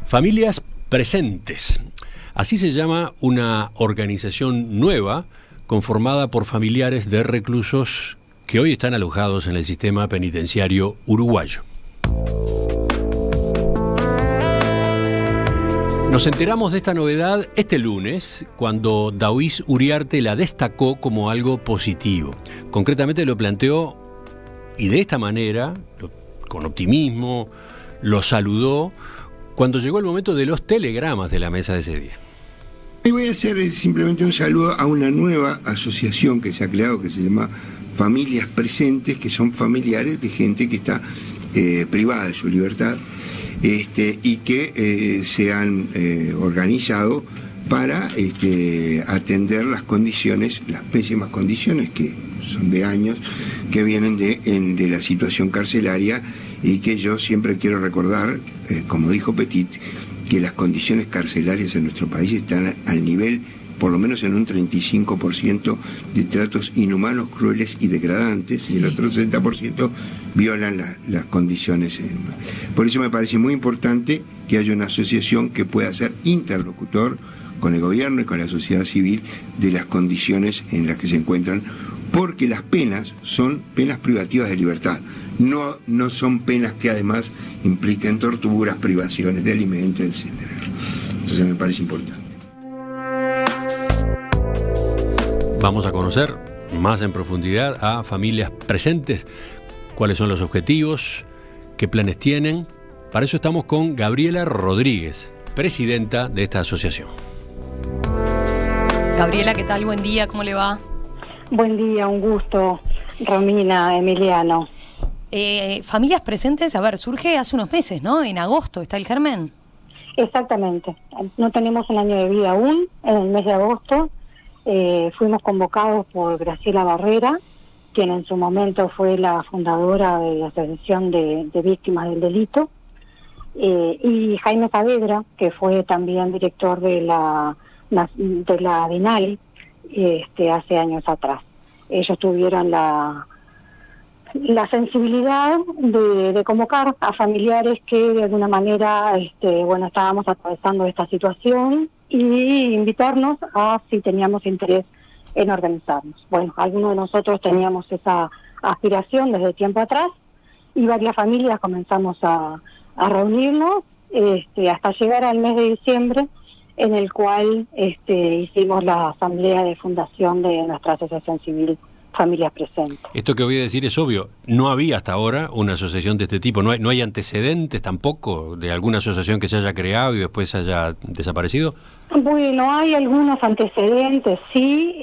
Familias Presentes. Así se llama una organización nueva conformada por familiares de reclusos que hoy están alojados en el sistema penitenciario uruguayo. Nos enteramos de esta novedad este lunes, cuando Daoís Uriarte la destacó como algo positivo. Concretamente lo planteó, y de esta manera, con optimismo, lo saludó cuando llegó el momento de los telegramas de la mesa de ese día. Y voy a hacer simplemente un saludo a una nueva asociación que se ha creado, que se llama Familias Presentes, que son familiares de gente que está privada de su libertad, y que se han organizado para atender las condiciones, las pésimas condiciones que son de años, que vienen de la situación carcelaria, y que yo siempre quiero recordar, como dijo Petit, que las condiciones carcelarias en nuestro país están al nivel, por lo menos en un 35% de tratos inhumanos, crueles y degradantes, y el otro 60% violan las condiciones. Por eso me parece muy importante que haya una asociación que pueda ser interlocutor con el gobierno y con la sociedad civil de las condiciones en las que se encuentran, porque las penas son penas privativas de libertad. No son penas que además impliquen torturas, privaciones de alimentos, etc. Entonces me parece importante. Vamos a conocer más en profundidad a Familias Presentes, cuáles son los objetivos, qué planes tienen. Para eso estamos con Gabriela Rodríguez, presidenta de esta asociación. Gabriela, ¿qué tal? Buen día, ¿cómo le va? Buen día, un gusto, Romina, Emiliano. Familias Presentes, a ver, surge hace unos meses, ¿no? En agosto está el germen. Exactamente. No tenemos un año de vida aún. En el mes de agosto fuimos convocados por Graciela Barrera, quien en su momento fue la fundadora de la Asociación de Víctimas del Delito, y Jaime Saavedra, que fue también director de la DINAL hace años atrás. Ellos tuvieron la sensibilidad de convocar a familiares que de alguna manera estábamos atravesando esta situación, y invitarnos a si teníamos interés en organizarnos. Bueno, algunos de nosotros teníamos esa aspiración desde tiempo atrás, y varias familias comenzamos a reunirnos hasta llegar al mes de diciembre, en el cual hicimos la asamblea de fundación de nuestra asociación civil Familias Presentes. Esto que voy a decir es obvio, no había hasta ahora una asociación de este tipo, no hay antecedentes tampoco de alguna asociación que se haya creado y después haya desaparecido. Bueno, hay algunos antecedentes, sí,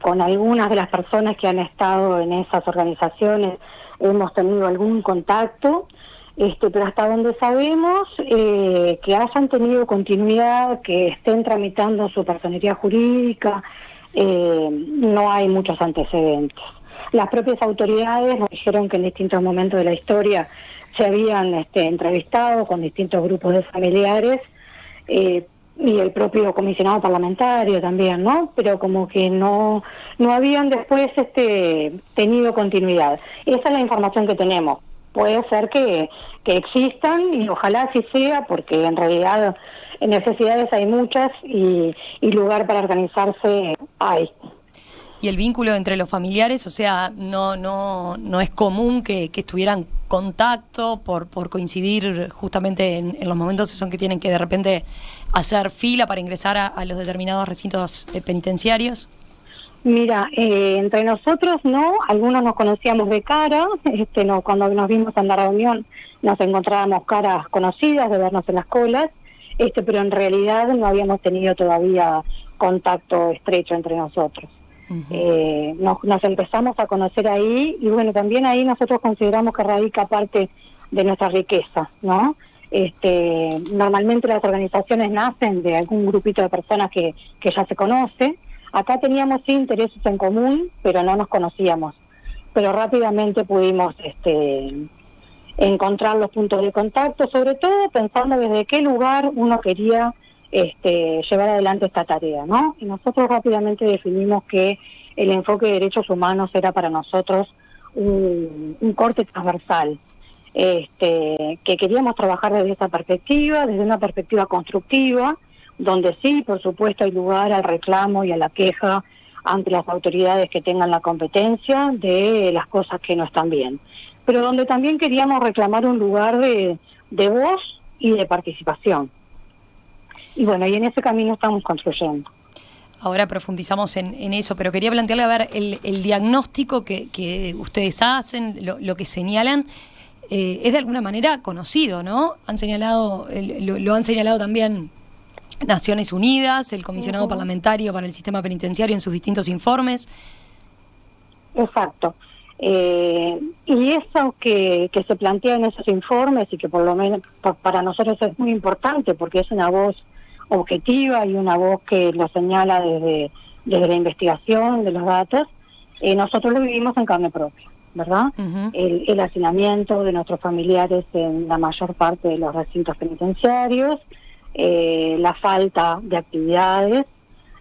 con algunas de las personas que han estado en esas organizaciones hemos tenido algún contacto, pero hasta donde sabemos que hayan tenido continuidad, que estén tramitando su personería jurídica, no hay muchos antecedentes. Las propias autoridades nos dijeron que en distintos momentos de la historia se habían entrevistado con distintos grupos de familiares, y el propio comisionado parlamentario también, ¿no? Pero como que no habían después tenido continuidad. Esa es la información que tenemos. Puede ser que existan, y ojalá así sea, porque en realidad necesidades hay muchas y lugar para organizarse hay. Y el vínculo entre los familiares, o sea, no es común que estuvieran contacto por coincidir justamente en los momentos esos que tienen que de repente hacer fila para ingresar a los determinados recintos penitenciarios. Mira, entre nosotros no, algunos nos conocíamos de cara, cuando nos vimos en la reunión nos encontrábamos caras conocidas de vernos en las colas, pero en realidad no habíamos tenido todavía contacto estrecho entre nosotros. Uh-huh. Nos empezamos a conocer ahí, y bueno, también ahí nosotros consideramos que radica parte de nuestra riqueza, ¿no? Normalmente las organizaciones nacen de algún grupito de personas que ya se conoce. Acá teníamos intereses en común, pero no nos conocíamos. Pero rápidamente pudimos encontrar los puntos de contacto, sobre todo pensando desde qué lugar uno quería llevar adelante esta tarea, ¿no? Y nosotros rápidamente definimos que el enfoque de derechos humanos era para nosotros un corte transversal. que queríamos trabajar desde esa perspectiva, desde una perspectiva constructiva, donde sí, por supuesto, hay lugar al reclamo y a la queja ante las autoridades que tengan la competencia de las cosas que no están bien, pero donde también queríamos reclamar un lugar de voz y de participación. Y bueno, y en ese camino estamos construyendo. Ahora profundizamos en eso, pero quería plantearle, a ver, el diagnóstico que ustedes hacen, lo que señalan, es de alguna manera conocido, ¿no? Han señalado, lo han señalado también Naciones Unidas, el comisionado parlamentario para el sistema penitenciario en sus distintos informes. Exacto. Y eso que se plantea en esos informes y que por lo menos para nosotros es muy importante porque es una voz objetiva y una voz que lo señala desde la investigación de los datos, nosotros lo vivimos en carne propia, ¿verdad? Uh-huh. El hacinamiento de nuestros familiares en la mayor parte de los recintos penitenciarios, la falta de actividades,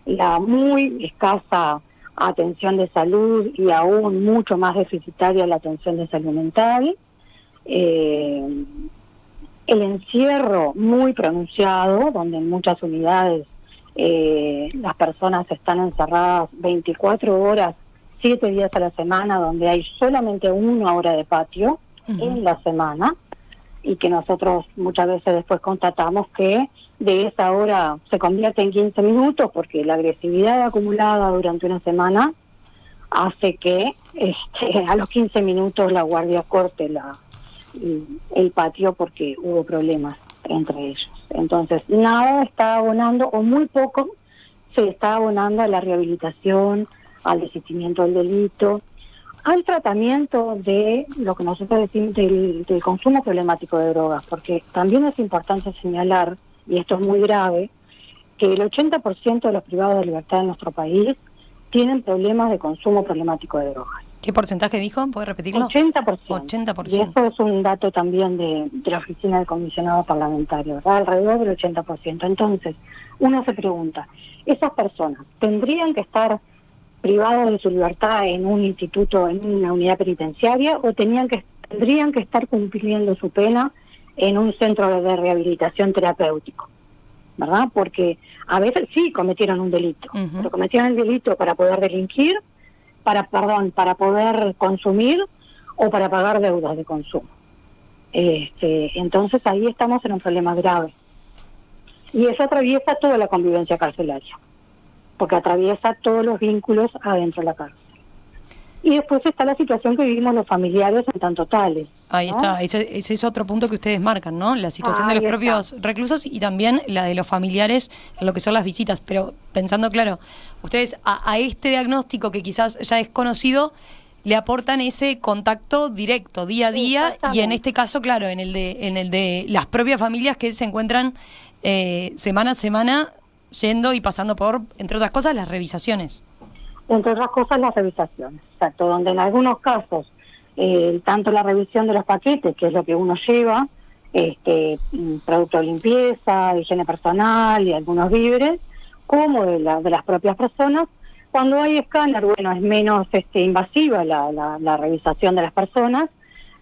la muy escasa atención de salud y aún mucho más deficitaria la atención de salud mental, el encierro muy pronunciado, donde en muchas unidades las personas están encerradas 24 horas, 7 días a la semana, donde hay solamente 1 hora de patio en la semana, y que nosotros muchas veces después constatamos que de esa hora se convierte en 15 minutos porque la agresividad acumulada durante una semana hace que a los 15 minutos la guardia corte el patio porque hubo problemas entre ellos. Entonces, nada está abonando, o muy poco se está abonando a la rehabilitación, al desistimiento del delito, al tratamiento de lo que nosotros decimos del consumo problemático de drogas, porque también es importante señalar, y esto es muy grave, que el 80% de los privados de libertad en nuestro país tienen problemas de consumo problemático de drogas. ¿Qué porcentaje dijo? ¿Puede repetirlo? 80%. 80%. Y eso es un dato también de la oficina del comisionado parlamentario, ¿verdad? Alrededor del 80%. Entonces, uno se pregunta, ¿esas personas tendrían que estar privados de su libertad en un instituto, en una unidad penitenciaria, o tendrían que estar cumpliendo su pena en un centro de rehabilitación terapéutico? ¿Verdad? Porque a veces sí cometieron un delito, pero cometieron el delito para poder delinquir, para poder consumir o para pagar deudas de consumo. Entonces ahí estamos en un problema grave. Y eso atraviesa toda la convivencia carcelaria, porque atraviesa todos los vínculos adentro de la cárcel. Y después está la situación que vivimos los familiares en tanto tales. Ahí ¿no? está, ese es otro punto que ustedes marcan, ¿no? La situación de los propios reclusos y también la de los familiares en lo que son las visitas. Pero pensando, claro, ustedes a este diagnóstico que quizás ya es conocido, le aportan ese contacto directo, día a día, y en este caso, claro, en el de las propias familias que se encuentran semana a semana yendo y pasando por, entre otras cosas, las revisaciones. Entre otras cosas, las revisaciones, exacto, donde en algunos casos, tanto la revisión de los paquetes, que es lo que uno lleva, producto de limpieza, higiene personal y algunos víveres, como de las propias personas. Cuando hay escáner, bueno, es menos invasiva la revisación de las personas,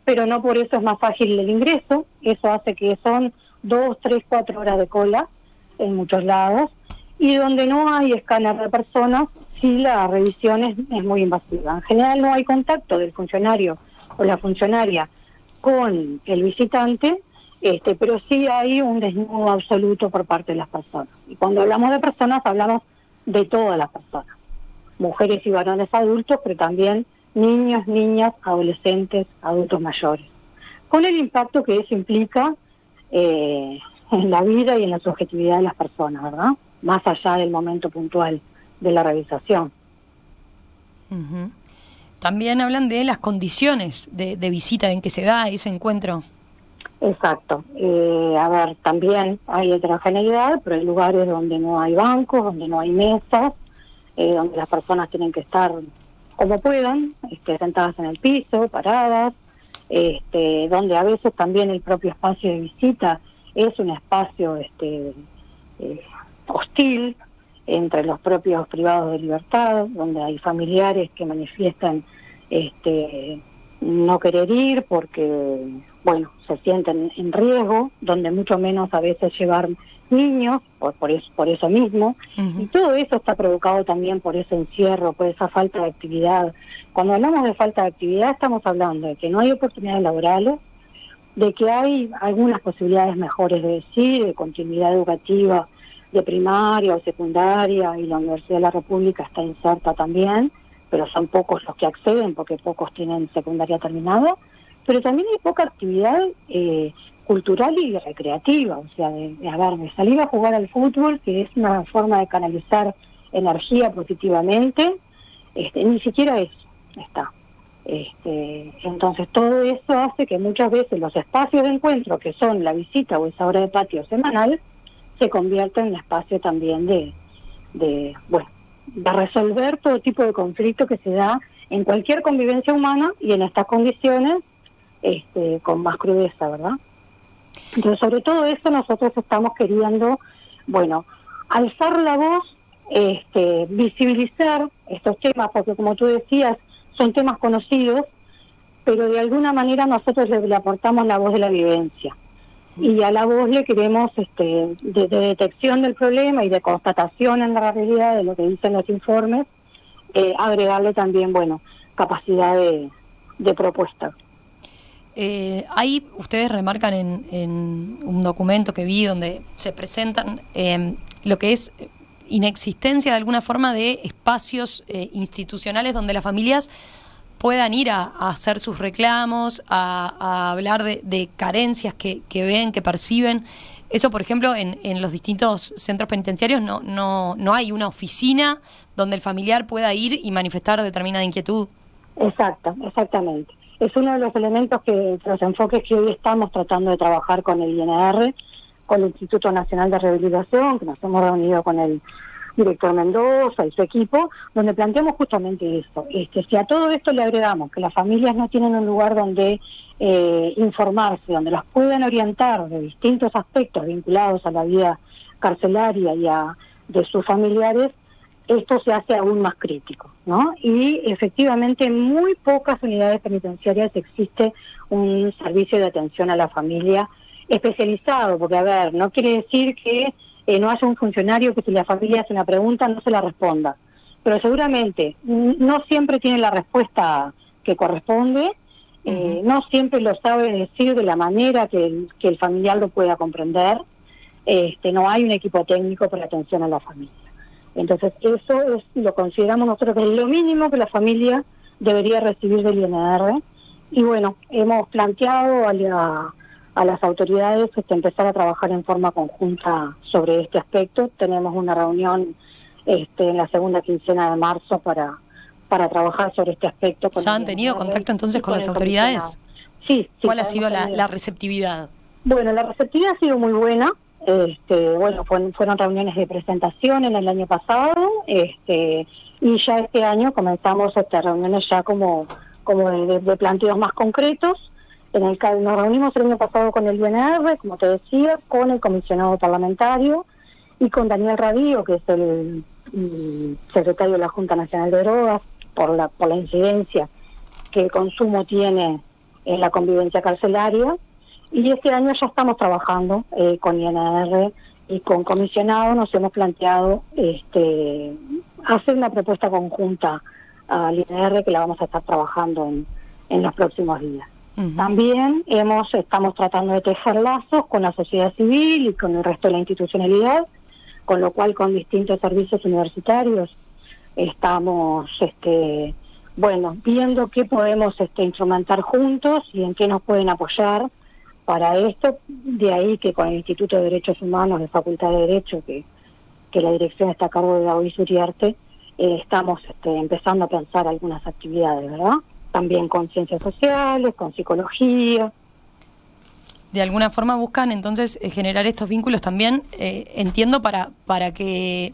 pero no por eso es más fácil el ingreso. Eso hace que son 2, 3, 4 horas de cola en muchos lados, y donde no hay escáner de personas, sí la revisión es muy invasiva. En general no hay contacto del funcionario o la funcionaria con el visitante, pero sí hay un desnudo absoluto por parte de las personas. Y cuando hablamos de personas, hablamos de todas las personas, mujeres y varones adultos, pero también niños, niñas, adolescentes, adultos mayores, con el impacto que eso implica en la vida y en la subjetividad de las personas, ¿verdad? Más allá del momento puntual de la revisación. Uh-huh. También hablan de las condiciones de visita en que se da ese encuentro. Exacto. A ver, también hay heterogeneidad, pero hay lugares donde no hay bancos, donde no hay mesas, donde las personas tienen que estar como puedan, sentadas en el piso, paradas, donde a veces también el propio espacio de visita es un espacio hostil entre los propios privados de libertad, donde hay familiares que manifiestan no querer ir porque, bueno, se sienten en riesgo, donde mucho menos a veces llevar niños, por eso mismo, y todo eso está provocado también por ese encierro, por esa falta de actividad. Cuando hablamos de falta de actividad estamos hablando de que no hay oportunidades laborales, de que hay algunas posibilidades mejores de continuidad educativa de primaria o secundaria, y la Universidad de la República está inserta también, pero son pocos los que acceden porque pocos tienen secundaria terminada, pero también hay poca actividad cultural y recreativa, o sea, de salir a jugar al fútbol, que es una forma de canalizar energía positivamente, ni siquiera eso está. Entonces todo eso hace que muchas veces los espacios de encuentro, que son la visita o esa hora de patio semanal, se conviertan en espacio también de resolver todo tipo de conflicto que se da en cualquier convivencia humana, y en estas condiciones con más crudeza, ¿verdad? Entonces, sobre todo eso nosotros estamos queriendo, alzar la voz, visibilizar estos temas, porque como tú decías, son temas conocidos, pero de alguna manera nosotros le aportamos la voz de la vivencia. Y a la voz le queremos, de detección del problema y de constatación en la realidad de lo que dicen los informes, agregarle también, capacidad de propuesta. Ahí ustedes remarcan en un documento que vi donde se presentan lo que es inexistencia de alguna forma de espacios institucionales donde las familias puedan ir a hacer sus reclamos, a hablar de carencias que ven, que perciben. Eso, por ejemplo, en los distintos centros penitenciarios no hay una oficina donde el familiar pueda ir y manifestar determinada inquietud. Exactamente. Es uno de los elementos los enfoques que hoy estamos tratando de trabajar con el INR, con el Instituto Nacional de Rehabilitación, que nos hemos reunido con el director Mendoza y su equipo, donde planteamos justamente esto. Si a todo esto le agregamos que las familias no tienen un lugar donde informarse, donde las puedan orientar de distintos aspectos vinculados a la vida carcelaria y de sus familiares, esto se hace aún más crítico, ¿no? Y efectivamente en muy pocas unidades penitenciarias existe un servicio de atención a la familia especializado, porque no quiere decir que no haya un funcionario que si la familia hace una pregunta no se la responda, pero seguramente no siempre tiene la respuesta que corresponde, no siempre lo sabe decir de la manera que el familiar lo pueda comprender, no hay un equipo técnico para atención a la familia. Entonces eso lo consideramos nosotros que es lo mínimo que la familia debería recibir del INR, y hemos planteado a las autoridades empezar a trabajar en forma conjunta sobre este aspecto. Tenemos una reunión en la segunda quincena de marzo para trabajar sobre este aspecto. ¿Se han tenido contacto entonces con las autoridades? Sí. ¿Cuál ha sido la receptividad? Bueno, la receptividad ha sido muy buena. Fueron reuniones de presentación en el año pasado, y ya este año comenzamos reuniones ya como de planteos más concretos. Nos reunimos el año pasado con el INR, como te decía, con el comisionado parlamentario y con Daniel Radío, que es el secretario de la Junta Nacional de Drogas, por la incidencia que el consumo tiene en la convivencia carcelaria. Y este año ya estamos trabajando con INR y con comisionado. Nos hemos planteado hacer una propuesta conjunta al INR que la vamos a estar trabajando en los próximos días. También estamos tratando de tejer lazos con la sociedad civil y con el resto de la institucionalidad, con lo cual con distintos servicios universitarios estamos viendo qué podemos instrumentar juntos y en qué nos pueden apoyar para esto. De ahí que con el Instituto de Derechos Humanos de Facultad de Derecho, que la dirección está a cargo de David Uriarte, estamos empezando a pensar algunas actividades, ¿verdad? También con ciencias sociales, con psicología. De alguna forma buscan entonces generar estos vínculos también, entiendo, para que...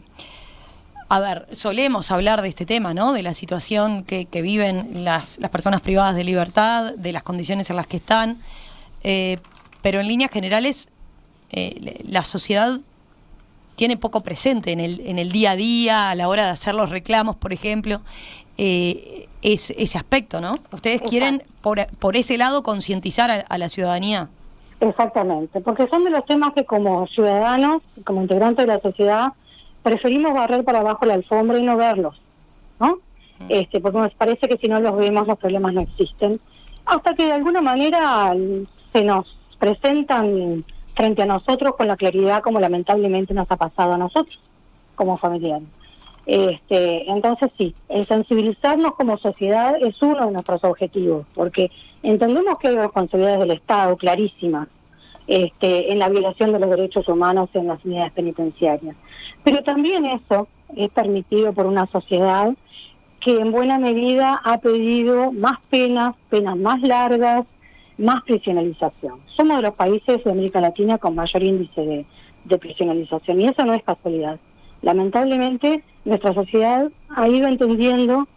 solemos hablar de este tema, ¿no? De la situación que viven las personas privadas de libertad, de las condiciones en las que están, pero en líneas generales la sociedad tiene poco presente en el día a día, a la hora de hacer los reclamos, por ejemplo, es ese aspecto, ¿no? Ustedes quieren por ese lado concientizar a la ciudadanía. Exactamente, porque son de los temas que como ciudadanos, como integrantes de la sociedad, preferimos barrer para abajo la alfombra y no verlos, ¿no? Porque nos parece que si no los vemos los problemas no existen, hasta que de alguna manera se nos presentan frente a nosotros con la claridad como lamentablemente nos ha pasado a nosotros como familiares. Entonces sí, el sensibilizarnos como sociedad es uno de nuestros objetivos, porque entendemos que hay responsabilidades del Estado clarísimas en la violación de los derechos humanos en las unidades penitenciarias, pero también eso es permitido por una sociedad que en buena medida ha pedido más penas más largas, más prisionalización. Somos de los países de América Latina con mayor índice de prisionalización, y eso no es casualidad. Lamentablemente, nuestra sociedad ha ido entendiendo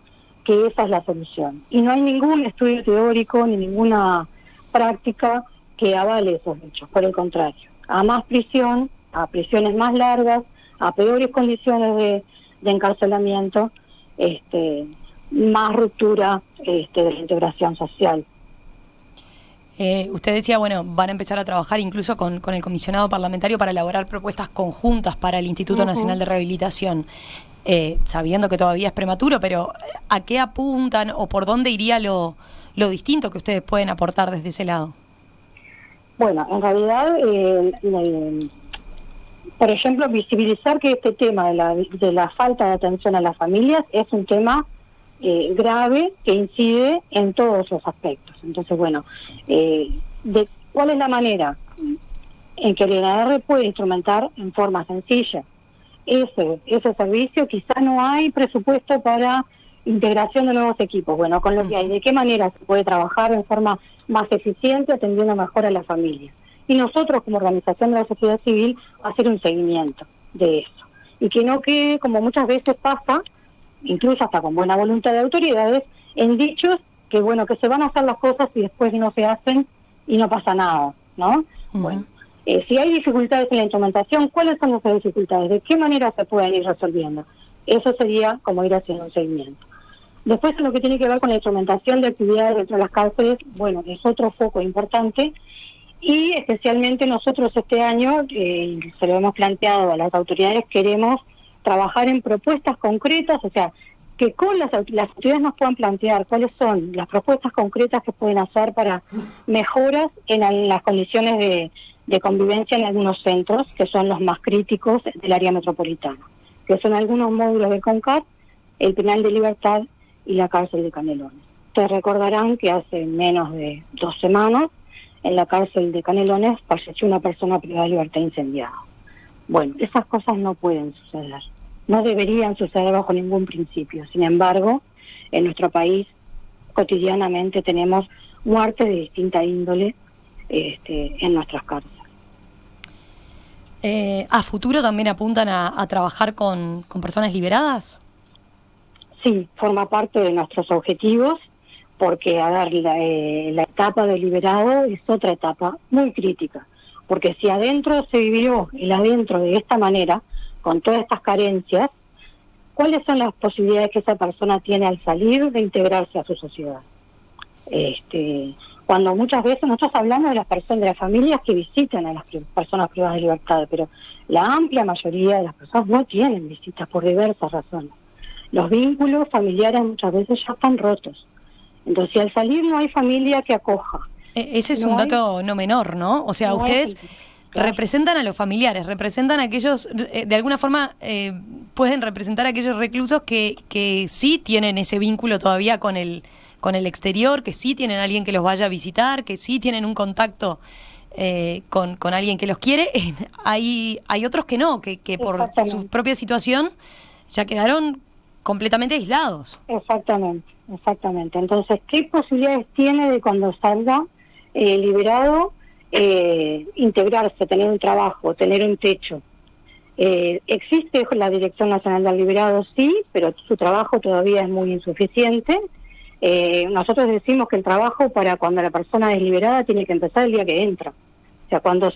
que esa es la solución. Y no hay ningún estudio teórico ni ninguna práctica que avale esos hechos. Por el contrario, a más prisión, a prisiones más largas, a peores condiciones de encarcelamiento, más ruptura de la integración social. Usted decía, bueno, van a empezar a trabajar incluso con el comisionado parlamentario para elaborar propuestas conjuntas para el Instituto Nacional de Rehabilitación, sabiendo que todavía es prematuro, pero ¿a qué apuntan o por dónde iría lo distinto que ustedes pueden aportar desde ese lado? Bueno, en realidad, por ejemplo, visibilizar que este tema de la falta de atención a las familias es un tema grave que incide en todos los aspectos. Entonces, bueno, ¿cuál es la manera en que el INAR puede instrumentar en forma sencilla ese servicio? Quizá no hay presupuesto para integración de nuevos equipos. Bueno, con lo que hay, ¿de qué manera se puede trabajar en forma más eficiente, atendiendo mejor a las familias? Y nosotros, como organización de la sociedad civil, hacer un seguimiento de eso. Y que no quede, como muchas veces pasa, incluso hasta con buena voluntad de autoridades, en dichos que, bueno, que se van a hacer las cosas y después no se hacen y no pasa nada, ¿no? Bueno, si hay dificultades en la instrumentación, ¿cuáles son esas dificultades? ¿De qué manera se pueden ir resolviendo? Eso sería como ir haciendo un seguimiento. Después, en lo que tiene que ver con la instrumentación de actividades dentro de las cárceles, bueno, es otro foco importante, y especialmente nosotros este año, se lo hemos planteado a las autoridades, queremos trabajar en propuestas concretas, o sea, que con las autoridades nos puedan plantear cuáles son las propuestas concretas que pueden hacer para mejoras en las condiciones de convivencia en algunos centros, que son los más críticos del área metropolitana, que son algunos módulos de CONCAT, el Penal de Libertad y la cárcel de Canelones. Ustedes recordarán que hace menos de 2 semanas, en la cárcel de Canelones falleció una persona privada de libertad incendiada. Bueno, esas cosas no pueden suceder, no deberían suceder bajo ningún principio. Sin embargo, en nuestro país cotidianamente tenemos muertes de distinta índole en nuestras cárceles. ¿A futuro también apuntan a trabajar con personas liberadas? Sí, forma parte de nuestros objetivos, porque, a ver, la etapa de liberado es otra etapa muy crítica, porque si adentro se vivió el adentro de esta manera, con todas estas carencias, ¿cuáles son las posibilidades que esa persona tiene al salir de integrarse a su sociedad? Cuando muchas veces nosotros hablamos de las personas, de las familias que visitan a las personas privadas de libertad, pero la amplia mayoría de las personas no tienen visitas por diversas razones. Los vínculos familiares muchas veces ya están rotos. Entonces, si al salir no hay familia que acoja. Ese es un dato no menor, ¿no? O sea, no ustedes representan a los familiares, representan a aquellos, de alguna forma pueden representar a aquellos reclusos que sí tienen ese vínculo todavía con el exterior, que sí tienen a alguien que los vaya a visitar, que sí tienen un contacto con alguien que los quiere. Hay otros que no, que por su propia situación ya quedaron completamente aislados. Exactamente. Entonces, ¿qué posibilidades tiene de cuando salga liberado integrarse, tener un trabajo, tener un techo? Existe la Dirección Nacional del Liberado, sí, pero su trabajo todavía es muy insuficiente. Nosotros decimos que el trabajo para cuando la persona es liberada tiene que empezar el día que entra. O sea, cuando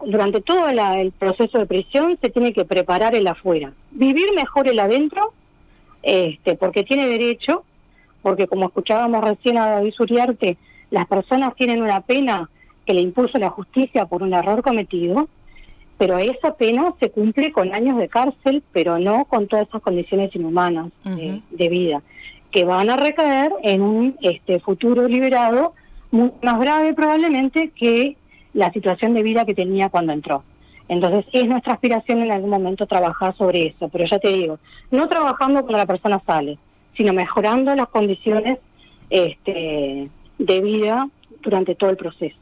durante todo el proceso de prisión se tiene que preparar el afuera, vivir mejor el adentro, porque tiene derecho, porque como escuchábamos recién a David Uriarte, las personas tienen una pena que le impuso la justicia por un error cometido, pero esa pena se cumple con años de cárcel, pero no con todas esas condiciones inhumanas de vida, que van a recaer en un futuro liberado mucho más grave probablemente que la situación de vida que tenía cuando entró. Entonces es nuestra aspiración en algún momento trabajar sobre eso, pero ya te digo, no trabajando cuando la persona sale, sino mejorando las condiciones de vida durante todo el proceso.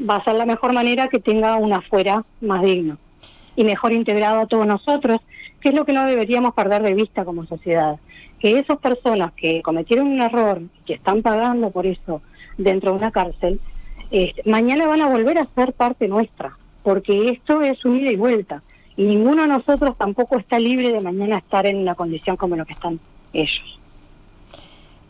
Va a ser la mejor manera que tenga un afuera más digno y mejor integrado a todos nosotros, que es lo que no deberíamos perder de vista como sociedad. Que esas personas que cometieron un error y que están pagando por eso dentro de una cárcel, mañana van a volver a ser parte nuestra, porque esto es un ida y vuelta. Y ninguno de nosotros tampoco está libre de mañana estar en una condición como lo que están ellos.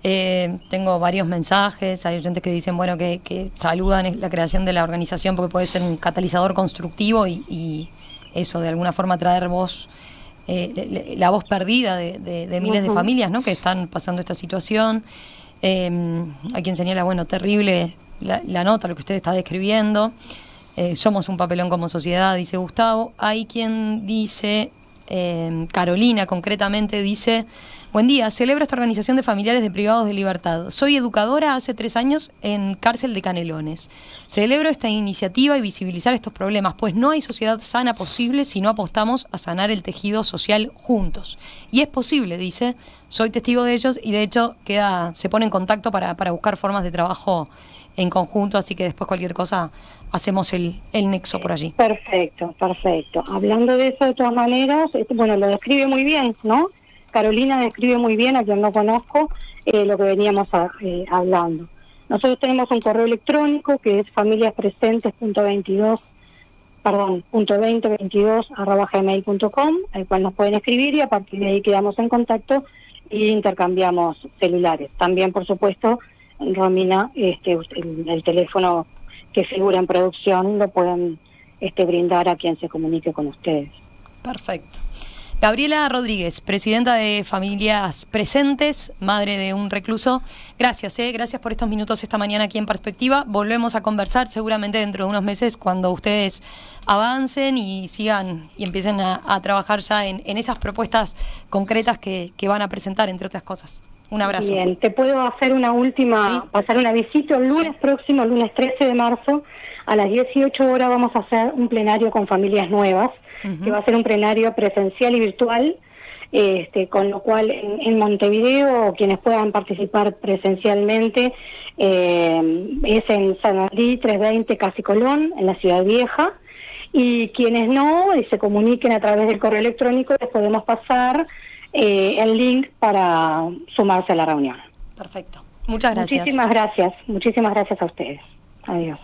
Tengo varios mensajes, hay oyentes que dicen que saludan la creación de la organización porque puede ser un catalizador constructivo y eso de alguna forma traer voz, la voz perdida de miles de familias, ¿no?, que están pasando esta situación. Hay quien señala, terrible la nota, lo que usted está describiendo. Somos un papelón como sociedad, dice Gustavo. Hay quien dice, Carolina concretamente dice: buen día, celebro esta organización de familiares de privados de libertad. Soy educadora hace 3 años en cárcel de Canelones. Celebro esta iniciativa y visibilizar estos problemas, pues no hay sociedad sana posible si no apostamos a sanar el tejido social juntos. Y es posible, dice, soy testigo de ellos y de hecho se pone en contacto para buscar formas de trabajo en conjunto, así que después cualquier cosa hacemos el nexo por allí. Perfecto. Hablando de eso, de todas maneras, lo describe muy bien, ¿no? Carolina describe muy bien, a quien no conozco, lo que veníamos hablando. Nosotros tenemos un correo electrónico que es familiaspresentes.2022@gmail.com, al cual nos pueden escribir y a partir de ahí quedamos en contacto y intercambiamos celulares. También, por supuesto, Romina, el teléfono que figura en producción lo pueden brindar a quien se comunique con ustedes. Perfecto. Gabriela Rodríguez, presidenta de Familias Presentes, madre de un recluso. Gracias por estos minutos esta mañana aquí en Perspectiva. Volvemos a conversar seguramente dentro de unos meses cuando ustedes avancen y sigan y empiecen a trabajar ya en esas propuestas concretas que van a presentar, entre otras cosas. Un abrazo. Bien, te puedo hacer una última, pasar una visita el lunes próximo, el lunes 13 de marzo, a las 18 horas vamos a hacer un plenario con familias nuevas, que va a ser un plenario presencial y virtual, con lo cual en Montevideo, quienes puedan participar presencialmente, es en San Andrés 320 Casi Colón, en la Ciudad Vieja, y quienes no, y se comuniquen a través del correo electrónico, les podemos pasar el link para sumarse a la reunión. Perfecto. Muchas gracias. Muchísimas gracias a ustedes. Adiós.